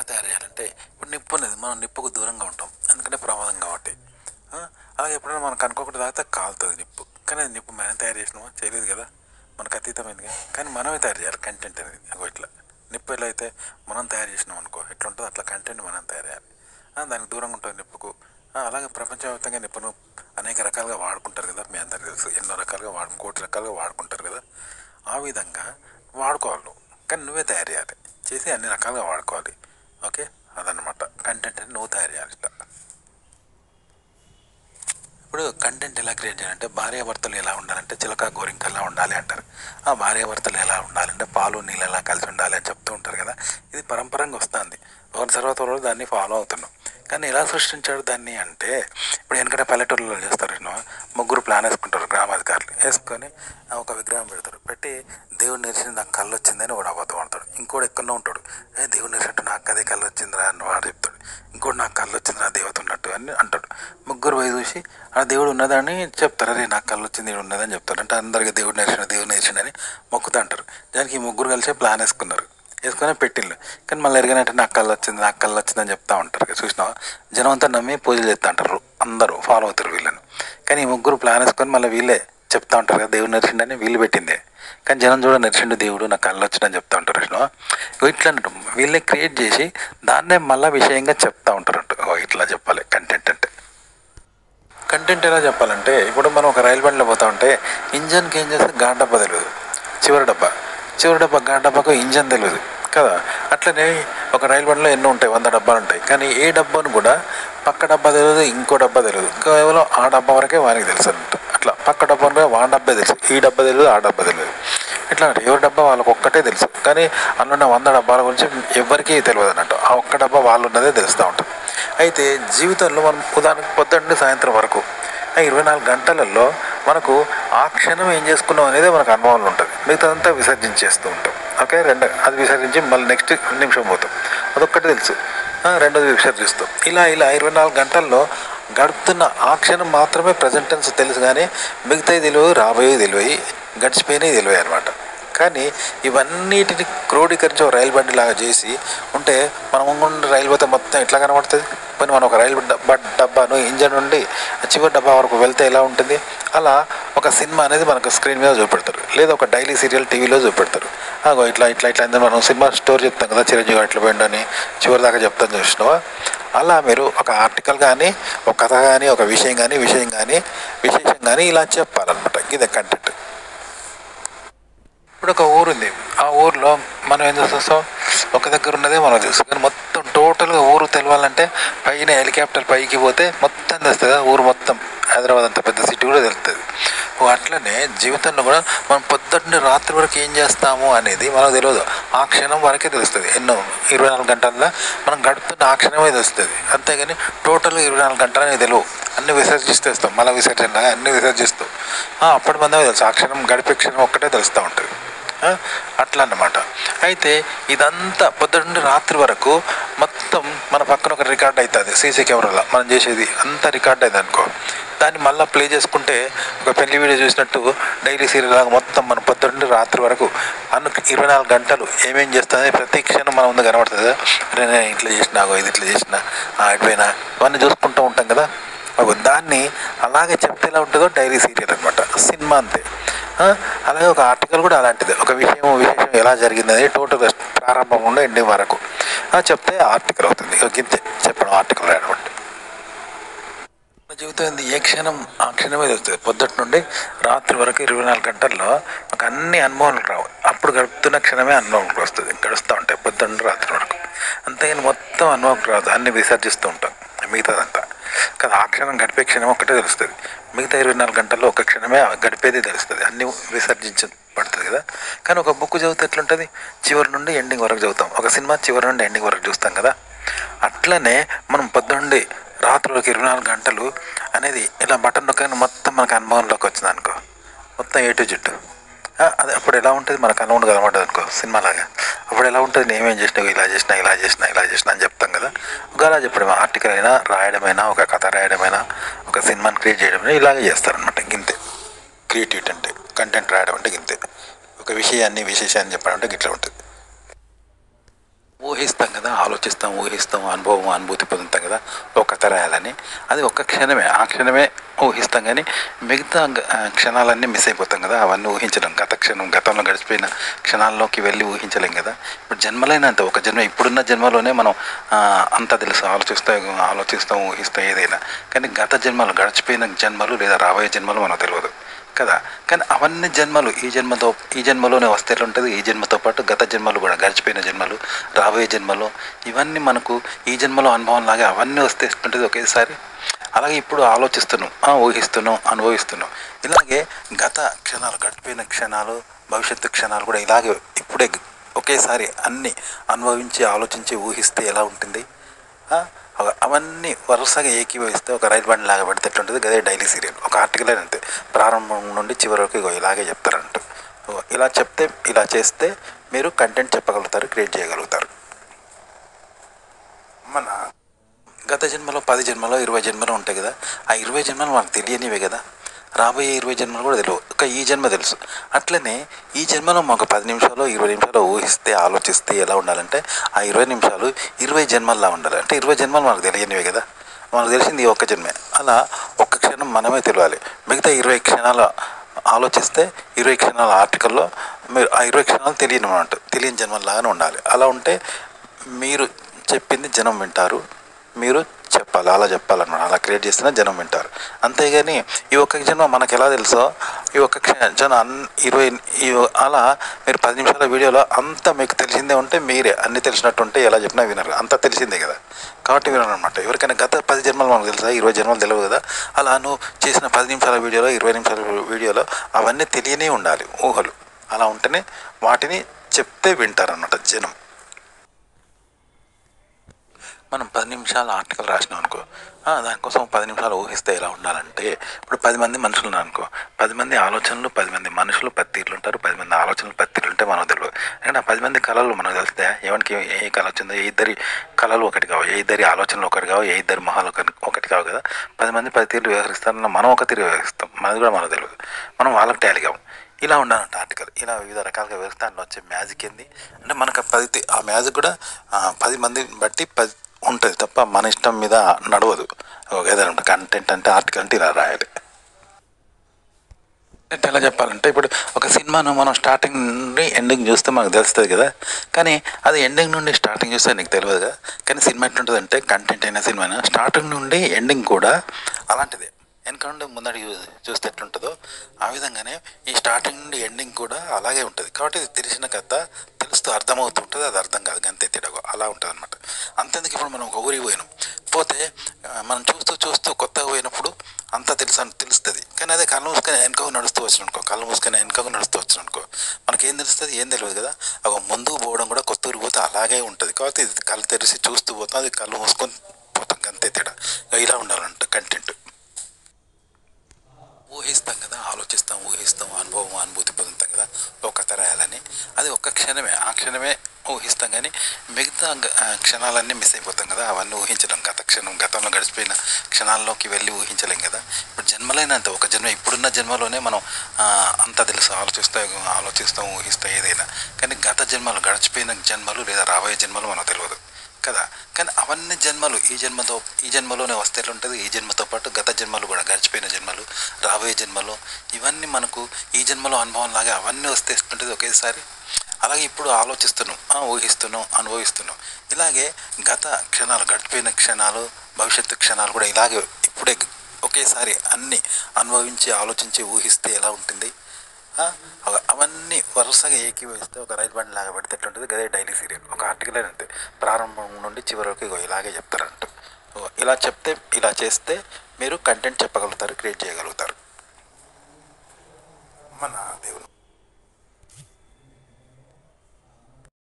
తయారు చేయాలంటే ఇప్పుడు నిప్పు అనేది మనం నిప్పుకు దూరంగా ఉంటాం, ఎందుకంటే ప్రమాదం కాబట్టి. అలాగే ఎప్పుడైనా మనకు అనుకోకుండా తాగితే కాలుతుంది నిప్పు, కానీ అది నిప్పు మనం తయారు చేసినామా, చేయలేదు కదా, మనకు అతీతమైందిగా. కానీ మనమే తయారు చేయాలి కంటెంట్ అనేది. ఇట్లా నిప్పు ఎలా అయితే మనం తయారు చేసినాం అనుకో ఎట్లా ఉంటుందో అట్లా కంటెంట్ మనం తయారు చేయాలి. దానికి దూరంగా ఉంటుంది నిప్పుకు. అలాగే ప్రపంచవ్యాప్తంగా నిప్పును అనేక రకాలుగా వాడుకుంటారు కదా, మీ అందరికీ తెలుసు. ఎన్నో రకాలుగా కోటి రకాలుగా వాడుకుంటారు కదా. ఆ విధంగా వాడుకోవాలి నువ్వు, కానీ నువ్వే తయారు చేయాలి, చేసి అన్ని రకాలుగా వాడుకోవాలి. ఓకే, అదనమాట కంటెంట్ అని నువ్వు తయారు చేయాలి ఇట్లా. ఇప్పుడు కంటెంట్ ఎలా క్రియేట్ చేయాలంటే, భార్యాభర్తలు ఎలా ఉండాలంటే చిలక గోరింకల్లా ఉండాలి అంటారు. ఆ భార్యాభర్తలు ఎలా ఉండాలంటే పాలు నీళ్ళు ఎలా కలిసి ఉండాలి అని చెప్తూ ఉంటారు కదా. ఇది పరంపరంగా వస్తుంది, ఒకరి తర్వాత ఒకరు దాన్ని ఫాలో అవుతున్నాం. కానీ ఎలా సృష్టించాడు దాన్ని అంటే, ఇప్పుడు వెనకటే పల్లెటూరులో చేస్తారు, ముగ్గురు ప్లాన్ వేసుకుంటారు గ్రామాధికారులు. వేసుకొని ఒక విగ్రహం పెడతారు, పెట్టి దేవుడు నేర్చిన నాకు కళ్ళు వచ్చిందని వాడు అబద్ధం అంటాడు. ఇంకోటి ఎక్కడో ఉంటాడు, దేవుడు నేర్చినట్టు నాకు అదే కళ్ళు వచ్చిందిరా అని వాడు చెప్తాడు. ఇంకోటి నాకు కళ్ళు వచ్చిందిరా దేవత ఉన్నట్టు అని అంటాడు. ముగ్గురు పోయి చూసి ఆ దేవుడు ఉన్నదని చెప్తారు. అరే నాకు కళ్ళు వచ్చింది, దేవుడు ఉన్నదని చెప్తారు. అంటే అందరికీ దేవుడు నేర్చిండని మొక్కుతా అంటారు. దానికి ఈ ముగ్గురు కలిసి ప్లాన్ వేసుకున్నారు, వేసుకొని పెట్టిళ్ళు. కానీ మళ్ళీ ఎరగనంటే నాకు కళ్ళు వచ్చిందని చెప్తా ఉంటారు. చూసినావా, జనం అంతా నమ్మి పూజలు చేస్తూ అంటారు, అందరూ ఫాలో అవుతారు వీళ్ళని. కానీ ఈ ముగ్గురు ప్లాన్ వేసుకొని మళ్ళీ వీళ్ళే చెప్తా ఉంటారు కదా దేవుడు నడిచిండని, వీళ్ళు పెట్టిందే. కానీ జనం చూడ నడిచిండు దేవుడు నాకు కళ్ళు వచ్చిందని చెప్తా ఉంటారు. చూసినావా, ఇట్లా అన్నట్టు వీళ్ళే క్రియేట్ చేసి దాన్నే మళ్ళీ విషయంగా చెప్తా ఉంటారు. ఇట్లా చెప్పాలి కంటెంట్ అంటే. కంటెంట్ ఎలా చెప్పాలంటే, ఇప్పుడు మనం ఒక రైలు బండిలో పోతా ఉంటే ఇంజన్కి ఏం చేస్తే గాఢ డబ్బా తెలియదు, చివరి డబ్బా గాఢ డబ్బాకు ఇంజన్ తెలియదు కదా. అట్లనే ఒక రైలు బండిలో ఎన్నో ఉంటాయి, 100 డబ్బాలు ఉంటాయి. కానీ ఏ డబ్బాను కూడా పక్క డబ్బా తెలియదు, ఇంకో డబ్బా తెలియదు, కేవలం ఆ డబ్బా వరకే వానికి తెలుసు అన్నట్టు. అట్లా పక్క డబ్బాను వాని డబ్బే తెలుసు, ఈ డబ్బా తెలియదు, ఆ డబ్బా తెలియదు. ఇట్లా ఎవరి డబ్బా వాళ్ళకి ఒక్కటే తెలుసు. కానీ అందులో 100 డబ్బాల గురించి ఎవరికీ తెలియదు అన్నట్టు. ఆ ఒక్క డబ్బా వాళ్ళు ఉన్నదే తెలుస్తూ ఉంటుంది. అయితే జీవితంలో మనం ఉదాహరణకు పొద్దున్న సాయంత్రం వరకు 24 గంటలలో మనకు ఆ క్షణం ఏం చేసుకున్నాం అనేది మనకు అనుభవంలో ఉంటుంది. మిగతాదంతా విసర్జించేస్తూ ఉంటాం. ఓకే, అది విసర్జించి మళ్ళీ నెక్స్ట్ నిమిషం పోతాం, అదొక్కటి తెలుసు. రెండోది విసర్జిస్తాం. ఇలా 24 గంటల్లో గడుపుతున్న ఆ క్షణం మాత్రమే ప్రజెంట్ టెన్స్ తెలుసు. కానీ మిగతాయి తెలియదు, రాబోయేవి తెలియదు, గడిచిపోయినవి తెలియదు అనమాట. కానీ ఇవన్నిటిని క్రోడీకరించి ఒక రైలు బండి లాగా చేసి ఉంటే మనం రైలు పోతే మొత్తం ఎట్లా కనబడుతుంది. పని మనం ఒక రైలు డబ్బాను ఇంజన్ నుండి చివరి డబ్బా వరకు వెళ్తే ఎలా ఉంటుంది, అలా ఒక సినిమా అనేది మనకు స్క్రీన్ మీద చూపెడతారు, లేదా ఒక డైలీ సీరియల్ టీవీలో చూపెడతారు. ఇట్లా మనం సినిమా స్టోరీ చెప్తాం కదా, చిరంజీవి ఎట్లా పోయిండని చివరి దాకా చెప్తాను చూసినావా. అలా మీరు ఒక ఆర్టికల్ కానీ, ఒక కథ కానీ, ఒక విషయం కానీ ఇలా చెప్పాలన్నమాట. ఇదే కంటెంట్. ఇప్పుడు ఒక ఊరు ఉంది, ఆ ఊరిలో మనం ఏం చూస్తాం, ఒక దగ్గర ఉన్నదే మనకు తెలుసు. కానీ మొత్తం టోటల్గా ఊరు తెలవాలంటే పైన హెలికాప్టర్ పైకి పోతే మొత్తం తెలుస్తుంది. ఊరు మొత్తం హైదరాబాద్ అంత పెద్ద సిటీ కూడా తెలుస్తుంది. అట్లనే జీవితంలో కూడా మనం పొద్దున్న రాత్రి వరకు ఏం చేస్తాము అనేది మనకు తెలియదు, ఆ క్షణం వరకే తెలుస్తుంది. 24 గంటల్లో మనం గడుపుతున్న ఆ క్షణమే తెలుస్తుంది. అంతేగాని టోటల్గా 24 గంటలనే తెలియవు. అన్నీ విసర్జిస్తేస్తాం, మళ్ళీ విసర్జనలాగా అన్నీ విసర్జిస్తాం. అప్పటి మందే తెలుసు, ఆ క్షణం గడిపే క్షణం ఒక్కటే తెలుస్తూ ఉంటుంది. అట్లా అన్నమాట. అయితే ఇదంతా పొద్దున్న రాత్రి వరకు మొత్తం మన పక్కన ఒక రికార్డ్ అవుతుంది, సీసీ కెమెరాలో మనం చేసేది అంతా రికార్డ్ అయింది అనుకో. దాన్ని మళ్ళీ ప్లే చేసుకుంటే ఒక పెళ్లి వీడియో చూసినట్టు డైలీ సీరియల్ లాగా మొత్తం మన పొద్దున్న రాత్రి వరకు 24 గంటలు ఏమేం చేస్తుంది ప్రతి క్షణం మన ముందు కనబడుతుంది. అరే నేను ఇట్లా చేసినా, ఇది ఇట్లా చేసినా, అయిపోయినా, ఇవన్నీ చూసుకుంటూ ఉంటాం కదా. దాన్ని అలాగే చెప్తే ఎలా ఉంటుందో డైలీ సీరియల్ అనమాట, సినిమా అంతే. అలాగే ఒక ఆర్టికల్ కూడా అలాంటిది, ఒక విషయం ఎలా జరిగింది అనేది టోటల్ ప్రారంభం నుండి ఎండింగ్ వరకు చెప్తే ఆర్టికల్ అవుతుంది. ఇంతే చెప్పడం ఆర్టికల్ రాయడం అంటే. మన జీవితం ఏంది, ఏ క్షణం ఆ క్షణమే తెలుస్తుంది. పొద్దుటి నుండి రాత్రి వరకు 24 గంటల్లో ఒక అన్ని అనుభవాలకు రావు, అప్పుడు గడుపుతున్న క్షణమే అనుభవంకి వస్తుంది. గడుస్తూ ఉంటాయి పొద్దున్న రాత్రి వరకు. అంతేగాని మొత్తం అనుభవంకి రాదు, అన్ని విసర్జిస్తూ ఉంటాం మిగతాదంతా. కానీ ఆ క్షణం గడిపే క్షణం ఒక్కటే తెలుస్తుంది. మిగతా 24 గంటల్లో ఒక క్షణమే గడిపేది తెలుస్తుంది, అన్నీ విసర్జించబడుతుంది కదా. కానీ ఒక బుక్ చదివితే ఎట్లుంటుంది, చివరి నుండి ఎండింగ్ వరకు చదువుతాం. ఒక సినిమా చివరి నుండి ఎండింగ్ వరకు చూస్తాం కదా. అట్లనే మనం పొద్దుండి రాత్రి వరకు 24 గంటలు అనేది ఇలా బటన్ నొక్కగానే మొత్తం మనకు అనుభవంలోకి వచ్చింది అనుకో, మొత్తం ఏ టు జెడ్. అది అప్పుడు ఎలా ఉంటుంది, మనకు అనుభవం కనబడ్డది అనుకో సినిమాలాగా. అప్పుడు ఎలా ఉంటుంది, నేనేం చేసినా ఇలా చేసినా అని చెప్తాం కదా. ఒకలా చెప్పడం, ఆర్టికల్ అయినా రాయడమైనా, ఒక కథ రాయడమైనా, ఒక సినిమాని క్రియేట్ చేయడమైనా ఇలాగే చేస్తారనమాట. గింతే క్రియేటివిటీ అంటే, కంటెంట్ రాయడం అంటే గింతే. ఒక విషయాన్ని చెప్పడం అంటే గిట్లా ఉంటుంది. ఊహించ ఊహిస్తాం కదా, ఆలోచిస్తాం, ఊహిస్తాం, అనుభవం, అనుభూతి పొందుతాం కదా ఒక కథ రాయాలని. అది ఒక్క క్షణమే, ఆ క్షణమే ఊహిస్తాం కానీ మిగతా క్షణాలన్నీ మిస్ అయిపోతాం కదా, అవన్నీ ఊహించలేం. గతంలో గడిచిపోయిన క్షణాల్లోకి వెళ్ళి ఊహించలేం కదా. ఇప్పుడు జన్మలైనంత ఒక జన్మ, ఇప్పుడున్న జన్మలోనే మనం అంతా తెలుసు, ఆలోచిస్తాం, ఊహిస్తాం ఏదైనా. కానీ గత జన్మలు, గడిచిపోయిన జన్మలు లేదా రాబోయే జన్మలు మనకు తెలియదు కదా. కానీ అవన్నీ జన్మలు ఈ జన్మలోనే వస్తే ఉంటుంది. ఈ జన్మతో పాటు గత జన్మలు కూడా, గడిచిపోయిన జన్మలు, రాబోయే జన్మలు, ఇవన్నీ మనకు ఈ జన్మలో అనుభవం లాగా అవన్నీ వస్తే ఉంటుంది ఒకేసారి. అలాగే ఇప్పుడు ఆలోచిస్తున్నాం, ఊహిస్తున్నాం, అనుభవిస్తున్నాం. ఇలాగే గత క్షణాలు, గడిచిపోయిన క్షణాలు, భవిష్యత్తు క్షణాలు కూడా ఇలాగే ఇప్పుడే ఒకేసారి అన్నీ అనుభవించి, ఆలోచించి, ఊహిస్తే ఎలా ఉంటుంది. అవన్నీ వరుసగా ఏకీభవిస్తే ఒక రైలు బండి లాగా పెడితే ఎట్లుంటుంది. అదే డైలీ సీరియల్ ఒక ఆర్టికల్ అంతే, ప్రారంభం నుండి చివరి వరకు ఇలాగే చెప్తారంట. ఇలా చెప్తే, ఇలా చేస్తే మీరు కంటెంట్ చెప్పగలుగుతారు, క్రియేట్ చేయగలుగుతారు. మన గత జన్మలో 10 జన్మలో 20 జన్మలో ఉంటాయి కదా, ఆ 20 జన్మలు మనకు తెలియనివే కదా. రాబోయే 20 జన్మలు కూడా తెలియవు, ఒక ఈ జన్మ తెలుసు. అట్లనే ఈ జన్మలో మాకు 10 నిమిషాలు 20 నిమిషాలు ఊహిస్తే, ఆలోచిస్తే ఎలా ఉండాలంటే ఆ 20 నిమిషాలు 20 జన్మల్లా ఉండాలి. అంటే 20 జన్మలు మనకు తెలియనివే కదా, మనకు తెలిసింది ఈ ఒక్క జన్మే. అలా ఒక్క క్షణం మనమే తెలియాలి. మిగతా 20 క్షణాలు ఆలోచిస్తే 20 క్షణాల ఆర్టికల్లో మీరు ఆ 20 క్షణాలు తెలియని జన్మల్లాగానే ఉండాలి. అలా ఉంటే మీరు చెప్పింది జనం వింటారు, మీరు చెప్పాలి, అలా చెప్పాలన్నమాట. అలా క్రియేట్ చేస్తేనే జనం వింటారు. అంతేగాని ఈ ఒక్క జన్మ మనకు ఎలా తెలుసో, ఈ ఒక్క జనం 20 అలా మీరు 10 నిమిషాల వీడియోలో అంతా మీకు తెలిసిందే ఉంటే, మీరే అన్నీ తెలిసినట్టు ఉంటే ఎలా చెప్పినా వినరు. అంతా తెలిసిందే కదా, కాబట్టి వినరు అనమాట. ఎవరికైనా గత 10 జన్మలు మనకు తెలుసా, 20 జన్మలు తెలియదు కదా. అలా నువ్వు చేసిన 10 నిమిషాల వీడియోలో, 20 నిమిషాల వీడియోలో అవన్నీ తెలియనే ఉండాలి, ఊహలు. అలా ఉంటేనే వాటిని చెప్తే వింటారన్నమాట జనం. మనం 10 నిమిషాల ఆర్టికల్ రాసినాం అనుకో, దానికోసం 10 నిమిషాలు ఊహిస్తే ఎలా ఉండాలంటే, ఇప్పుడు 10 మంది మనుషులు ఉన్నారు అనుకో, 10 మంది ఆలోచనలు, 10 మంది మనుషులు 10 తీర్లు ఉంటారు. 10 మంది ఆలోచనలు 10 తీర్లు ఉంటే మనకు తెలియదు. ఎందుకంటే ఆ 10 మంది కళలు మనకు తెలిస్తే ఎవరికి ఏ కళ వచ్చిందో, ఏ ఇద్దరి కళలు ఒకటి కావు, ఏ ఇద్దరి ఆలోచనలు ఒకటి కావు, ఏ ఇద్దరి మొహాలు ఒకటి కావు కదా. 10 మంది 10 తీర్లు వ్యవహరిస్తారన్న మనం ఒక తీరు వ్యవహరిస్తాం, మనది కూడా మనకు తెలియదు. మనం వాళ్ళకి టాలీ కావు. ఇలా ఉండాలంట ఆర్టికల్. ఇలా వివిధ రకాలుగా వ్యవస్థ అందులో వచ్చే మ్యాజిక్ ఏంది అంటే, మనకు ఆ మ్యాజిక్ కూడా 10 మందిని బట్టి 10 ఉంటుంది తప్ప మన ఇష్టం మీద నడవదు. ఏదైనా కంటెంట్ అంటే, ఆర్టికల్ అంటే ఇలా రాయాలి. అంటే ఎలా చెప్పాలంటే, ఇప్పుడు ఒక సినిమాను మనం స్టార్టింగ్ నుండి ఎండింగ్ చూస్తే మనకు తెలుస్తుంది కదా, కానీ అది ఎండింగ్ నుండి స్టార్టింగ్ చూస్తే నీకు తెలియదు కదా. కానీ సినిమా ఎట్లుంటుంది అంటే, కంటెంట్ అయినా సినిమా అయినా స్టార్టింగ్ నుండి ఎండింగ్ కూడా అలాంటిదే. వెనక నుండి ముందడి చూస్తే ఎట్లుంటుందో ఆ విధంగానే ఈ స్టార్టింగ్ నుండి ఎండింగ్ కూడా అలాగే ఉంటుంది. కాబట్టి ఇది తెలిసిన కథ, తెలుస్తూ అర్థమవుతుంటుంది, అది అర్థం కాదు, అంతే తేడాగో అలా ఉంటుంది అనమాట. అంతేందుకు ఇప్పుడు మనం ఒక ఊరికి పోతే మనం చూస్తూ కొత్తగా పోయినప్పుడు అంతా తెలుస్తుంది. కానీ అదే కళ్ళు మూసుకొని వెనక నడుస్తూ వచ్చిననుకో, మనకేం తెలుస్తుంది, ఏం తెలియదు కదా. ముందుకు పోవడం కూడా, కొత్త ఊరికి పోతే అలాగే ఉంటుంది. కాబట్టి ఇది కళ్ళు తెరిచి చూస్తూ పోతాం, అది కళ్ళు మూసుకొని పోతాం, అంతే తేడా. ఇలా ఉండాలంట కంటెంట్. ఊహిస్తాం కదా, ఊహిస్తాం, అనుభవం, అనుభూతి పొందుతాం కదా ఒక కథ రాయాలని. అది ఒక్క క్షణమే, ఆ క్షణమే ఊహిస్తాం కానీ మిగతా క్షణాలన్నీ మిస్ అయిపోతాం కదా, అవన్నీ ఊహించలేం. గతంలో గడిచిపోయిన క్షణాల్లోకి వెళ్ళి ఊహించలేం కదా. ఇప్పుడు జన్మలైనంత ఒక జన్మ, ఇప్పుడున్న జన్మలోనే మనం అంతా తెలుసు, ఆలోచిస్తాం, ఊహిస్తాం ఏదైనా. కానీ గత జన్మలు, గడిచిపోయిన జన్మలు లేదా రాబోయే జన్మలు మనకు తెలియదు కదా. కానీ అవన్నీ జన్మలు ఈ జన్మలోనే వస్తే ఉంటుంది. ఈ జన్మతో పాటు గత జన్మలు కూడా, గడిచిపోయిన జన్మలు, రాబోయే జన్మలు, ఇవన్నీ మనకు ఈ జన్మలో అనుభవం లాగా అవన్నీ వస్తే ఉంటుంది ఒకేసారి. అలాగే ఇప్పుడు ఆలోచిస్తున్నాం, ఊహిస్తున్నాం, అనుభవిస్తున్నాం. ఇలాగే గత క్షణాలు, గడిచిపోయిన క్షణాలు, భవిష్యత్తు క్షణాలు కూడా ఇలాగే ఇప్పుడే ఒకేసారి అన్నీ అనుభవించి, ఆలోచించి, ఊహిస్తే ఎలా ఉంటుంది. అవన్నీ వరుసగా ఏకీభవిస్తే ఒక రైలు బండి లాగా పెడితే ఎట్లుంటుంది. అదే డైలీ సీరియల్ ఒక ఆర్టికల్ అంతే, ప్రారంభం నుండి చివరి వరకు ఇలాగే చెప్తారంట. ఇలా చెప్తే, ఇలా చేస్తే మీరు కంటెంట్ చెప్పగలుగుతారు, క్రియేట్ చేయగలుగుతారు. మన దేవుడు.